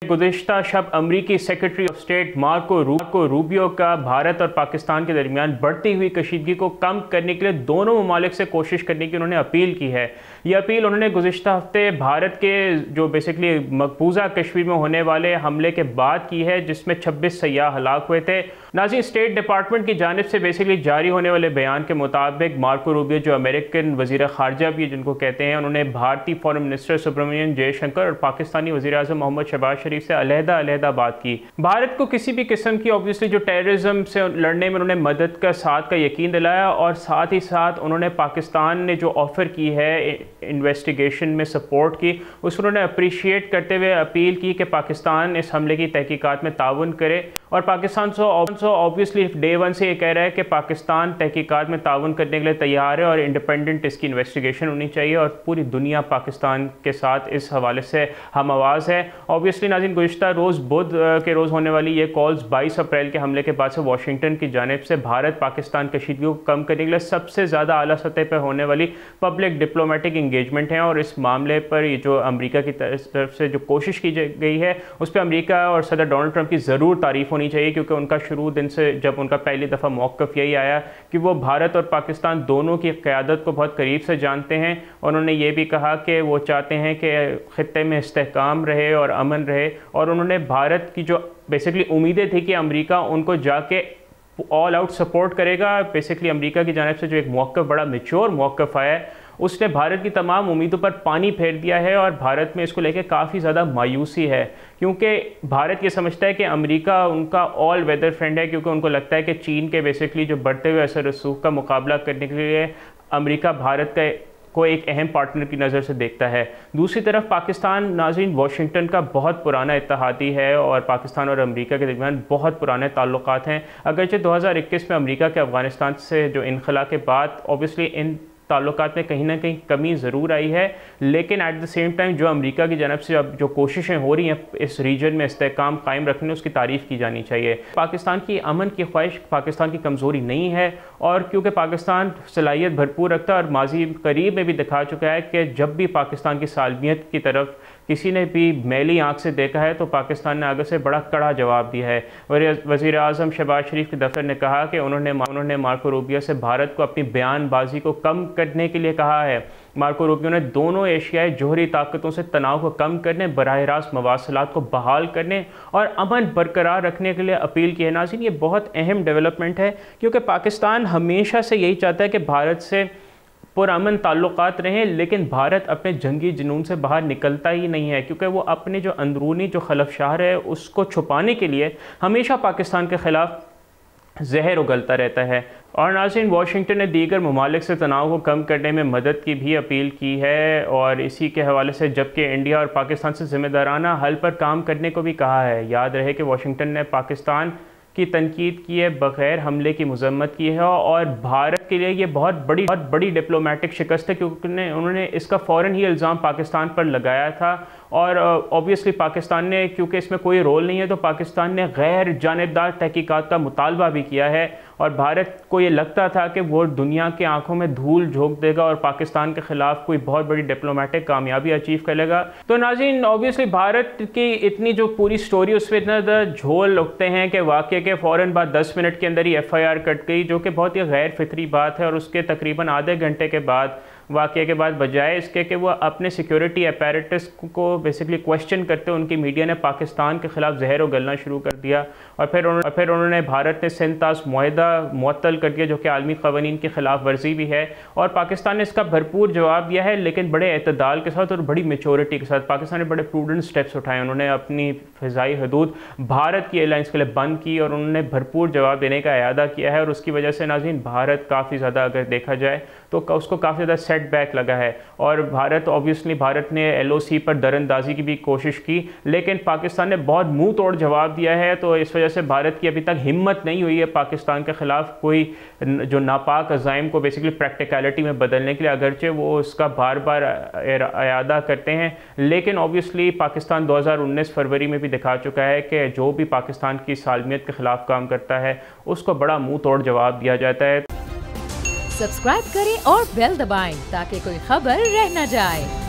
गुज़िश्ता शब अमरीकी secretary of state Marco Rubio का भारत और पाकिस्तान के दरमियान बढ़ती हुई कशीदगी को कम करने के लिए दोनों ममालिक से कोशिश करने की उन्होंने अपील की है। ये अपील उन्होंने गुज़िश्ता हफ्ते भारत के जो बेसिकली मकबूजा कश्मीर में होने वाले हमले के बाद की है, जिसमें 26 सयाह हलाक हुए थे। नाज़रीन, स्टेट डिपार्टमेंट की जानिब से बेसिकली जारी होने वाले बयान के मुताबिक मार्को रूबियो जो अमेरिकन वज़ीर ख़ारजा भी जिनको कहते हैं, उन्होंने भारतीय फॉरेन मिनिस्टर सुब्रमण्यम जयशंकर और पाकिस्तानी वज़ीर आज़म मोहम्मद शहबाज शरीफ से अलहदा बात की। भारत को किसी भी किस्म की ऑब्वियसली जो टेररिज्म से लड़ने में उन्होंने मदद का साथ का यकीन दिलाया, और साथ ही साथ उन्होंने पाकिस्तान ने जो ऑफ़र की है इन्वेस्टिगेशन में सपोर्ट की, उसको उन्होंने अप्रिशिएट करते हुए अपील की कि पाकिस्तान इस हमले की तहकीकात में ताउन करे। और पाकिस्तान ऑब्वियसली डे वन से ये कह रहा है कि पाकिस्तान तहकीकात में ताउन करने के लिए तैयार है और इंडिपेंडेंट इसकी इन्वेस्टिगेशन होनी चाहिए, और पूरी दुनिया पाकिस्तान के साथ इस हवाले से हम आवाज़ है। ऑब्वियसली नाज़रीन, गुज़िश्ता रोज़ बुध के रोज़ होने वाली ये कॉल्स 22 अप्रैल के हमले के बाद से वाशिंगटन की जानिब से भारत पाकिस्तान कशीदगी को कम करने के लिए सबसे ज़्यादा आला सतह पर होने वाली पब्लिक डिप्लोमेटिक इंगेजमेंट है। और इस मामले पर ये जो अमेरिका की तरफ से जो कोशिश की गई है, उस पर अमेरिका और सदर डोनाल्ड ट्रंप की ज़रूर तारीफ़ होनी चाहिए, क्योंकि उनका शुरू दिन से जब उनका पहली दफ़ा मौक़िफ़ यही आया कि वो भारत और पाकिस्तान दोनों की क़यादत को बहुत करीब से जानते हैं। और उन्होंने ये भी कहा कि वो चाहते हैं कि ख़ित्ते में इस्तेहकाम रहे और अमन रहे, और उन्होंने भारत की जो बेसिकली उम्मीदें थी कि अमेरिका उनको जाके ऑल आउट सपोर्ट करेगा, बेसिकली अमेरिका की जानिब से जो एक मौक़िफ़ बड़ा मैच्योर मौक़िफ़ आया है, उसने भारत की तमाम उम्मीदों पर पानी फेर दिया है। और भारत में इसको लेकर काफ़ी ज़्यादा मायूसी है, क्योंकि भारत ये समझता है कि अमेरिका उनका ऑल वेदर फ्रेंड है, क्योंकि उनको लगता है कि चीन के बेसिकली जो बढ़ते हुए असर रसूख का मुकाबला करने के लिए अमेरिका भारत का को एक अहम पार्टनर की नज़र से देखता है। दूसरी तरफ पाकिस्तान नाज़रीन वाशिंगटन का बहुत पुराना इत्तेहादी है, और पाकिस्तान और अमेरिका के दरमियान बहुत पुराने ताल्लुकात हैं। अगरचे 2021 में अमेरिका के अफ़गानिस्तान से जो इनखला के बाद ऑब्वियसली इन ताल्लुकात में कहीं ना कहीं कमी ज़रूर आई है, लेकिन एट द सेम टाइम जो अमेरिका की जानब से अब जो कोशिशें हो रही हैं इस रीजन में इस्तेहकाम कायम रखने, उसकी तारीफ़ की जानी चाहिए। पाकिस्तान की अमन की ख्वाहिश पाकिस्तान की कमज़ोरी नहीं है, और क्योंकि पाकिस्तान सलाहियत भरपूर रखता है और माजी करीब में भी दिखा चुका है कि जब भी पाकिस्तान की सालमियत की तरफ किसी ने भी मैली आँख से देखा है तो पाकिस्तान ने आगे से बड़ा कड़ा जवाब दिया है। वज़ीर आज़म शहबाज शरीफ के दफ्तर ने कहा कि उन्होंने मार्को रूबियो से भारत को अपनी बयानबाजी को कम करने के लिए कहा है। मार्को रूबियो ने दोनों एशियाई जोहरी ताकतों से तनाव को कम करने, बराह रास्त मवासलात को बहाल करने और अमन बरकरार रखने के लिए अपील की है। नाज़रीन, ये बहुत अहम डेवलपमेंट है, क्योंकि पाकिस्तान हमेशा से यही चाहता है कि भारत से पुरअमन ताल्लुकात रहें, लेकिन भारत अपने जंगी जुनून से बाहर निकलता ही नहीं है, क्योंकि वो अपने जो अंदरूनी जो खलफशार है उसको छुपाने के लिए हमेशा पाकिस्तान के ख़िलाफ़ जहर उगलता रहता है। और नाज़रीन, वाशिंगटन ने दीगर ममालिक से तनाव को कम करने में मदद की भी अपील की है, और इसी के हवाले से जबकि इंडिया और पाकिस्तान से ज़िम्मेदाराना हल पर काम करने को भी कहा है। याद रहे कि वाशिंगटन ने पाकिस्तान की तनकीद की है, बग़ैर हमले की मज़म्मत की है, और भारत के लिए ये बहुत बड़ी डिप्लोमेटिक शिकस्त है, क्योंकि उन्होंने इसका फ़ौरन ही इल्ज़ाम पाकिस्तान पर लगाया था। और ऑब्वियसली पाकिस्तान ने, क्योंकि इसमें कोई रोल नहीं है, तो पाकिस्तान ने गैर जानिबदार तहकीकात का मुतालबा भी किया है, और भारत को ये लगता था कि वो दुनिया की आंखों में धूल झोंक देगा और पाकिस्तान के ख़िलाफ़ कोई बहुत बड़ी डिप्लोमेटिक कामयाबी अचीव कर लेगा। तो नाज़रीन, ऑब्वियसली भारत की इतनी जो पूरी स्टोरी उसमें इतना ज़्यादा झोल उठते हैं कि वाक़े के फ़ौरन बाद 10 मिनट के अंदर ही FIR कट गई, जो कि बहुत ही गैर फितरी बात है। और उसके तकरीबन आधे घंटे के बाद वाक़े के बाद बजाय इसके कि वो अपने सिक्योरिटी अपैरेटस को बेसिकली क्वेश्चन करते, उनकी मीडिया ने पाकिस्तान के ख़िलाफ़ जहर उगलना शुरू कर दिया। और फिर उन्होंने भारत ने सिंतास मुआहदा मुअत्तल कर दिया, जो कि आलमी क़वानीन की ख़िलाफ़ वर्जी भी है, और पाकिस्तान ने इसका भरपूर जवाब दिया है, लेकिन बड़े एतदाल के साथ और बड़ी मेच्योरिटी के साथ। पाकिस्तान ने बड़े प्रूडेंट स्टेप्स उठाए, उन्होंने अपनी फ़िज़ाई हदूद भारत की एयरलाइंस के लिए बंद की, और उन्होंने भरपूर जवाब देने का इरादा किया है। और उसकी वजह से नाज़रीन भारत काफ़ी ज़्यादा, अगर देखा जाए तो उसको काफ़ी ज़्यादा सेटबैक लगा है। और भारत ने LOC पर दरअंदाजी की भी कोशिश की, लेकिन पाकिस्तान ने बहुत मुंह तोड़ जवाब दिया है। तो इस वजह से भारत की अभी तक हिम्मत नहीं हुई है पाकिस्तान के ख़िलाफ़ कोई जो नापाक अज़ाइम को बेसिकली प्रैक्टिकलिटी में बदलने के लिए, अगरचे वो उसका बार बार इरादा करते हैं, लेकिन ऑब्वियसली पाकिस्तान 2019 फरवरी में भी दिखा चुका है कि जो भी पाकिस्तान की सालमियत के ख़िलाफ़ काम करता है उसको बड़ा मुंह तोड़ जवाब दिया जाता है। सब्सक्राइब करें और बेल दबाएं ताकि कोई खबर रह न जाए।